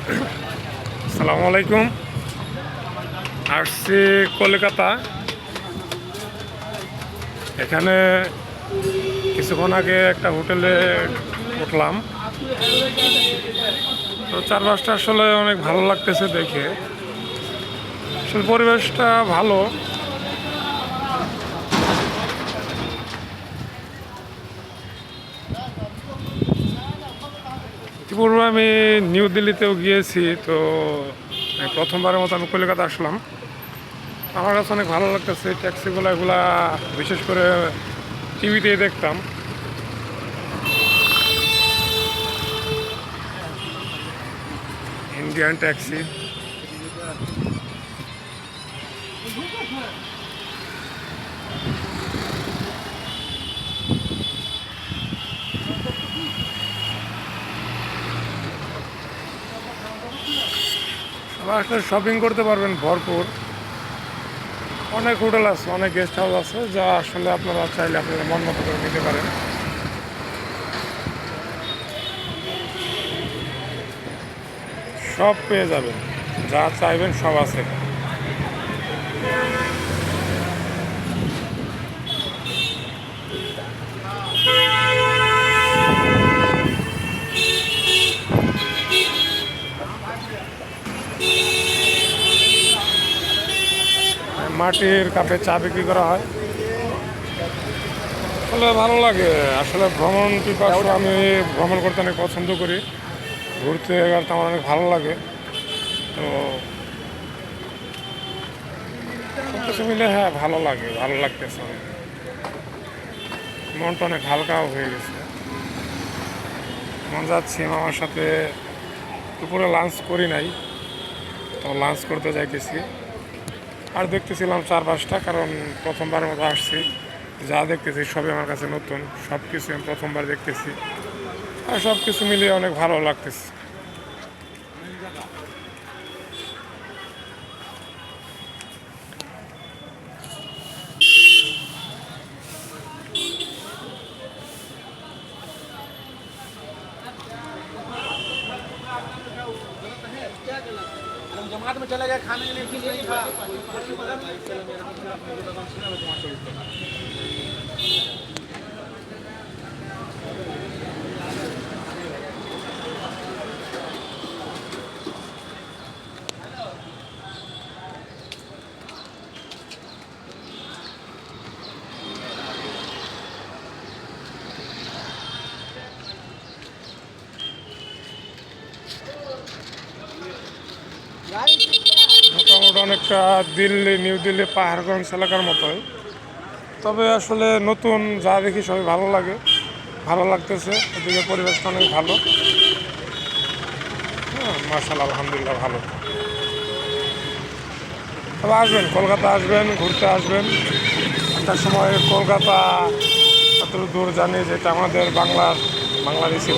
আসসালামু আলাইকুম। আসছি কলকাতা। এখানে কিছুক্ষণ আগে একটা হোটেলে উঠলাম। তো চারপাশটা আসলে অনেক ভালো লাগতেছে দেখে। আসলে পরিবেশটা ভালো। ইতিপূর্বে আমি নিউ দিল্লিতেও গিয়েছি। তো প্রথমবারের মতো আমি কলকাতা আসলাম। আমার কাছে অনেক ভালো লাগতেছে ট্যাক্সিগুলো, এগুলা বিশেষ করে টিভিতেই দেখতাম। Indian taxi. আবার আসলে শপিং করতে পারবেন ভরপুর। অনেক হোটেল আছে, অনেক গেস্ট হাউস আছে, যা আসলে আপনারা চাইলে আপনারা মন মতো করে নিতে পারেন। সব পেয়ে যাবেন, যা চাইবেন সব আছে। মাটির কাপে চা বিক্রি করা হয়। আসলে ভালো লাগে। আসলে ভ্রমণ পিপাসু, আমি ভ্রমণ করতে অনেক পছন্দ করি। ঘুরতে গেলে আমার অনেক ভালো লাগে। তো সব কিছু মিলে হ্যাঁ ভালো লাগে, ভালো লাগতেছে অনেক। মনটা অনেক হালকাও হয়ে গেছে। মন যাচ্ছে মামার সাথে। দুপুরে লাঞ্চ করি নাই, তো লাঞ্চ করতে যাইতেছি। আর দেখতেছিলাম চারপাশটা, কারণ প্রথমবারের মতো আসছি। যা দেখতেছি সবই আমার কাছে নতুন, সব কিছু আমি প্রথমবার দেখতেছি। আর সব কিছু মিলিয়ে অনেক ভালো লাগতেছে। जमात में चला गया खाने के लिए ठीक नहीं था। মোটামুটি অনেকটা দিল্লি, নিউ দিল্লি পাহাড়গঞ্জ এলাকার মতোই। তবে আসলে নতুন, যা দেখি সবই ভালো লাগে, ভালো লাগতেছে। এদিকে পরিবেশটা অনেক ভালো। হ্যাঁ, মাশাআল্লাহ, আলহামদুলিল্লাহ ভালো। তবে আসবেন, কলকাতা আসবেন, ঘুরতে আসবেন। একটা সময় কলকাতা এত দূর জানি, যেটা আমাদের বাংলারই ছিল।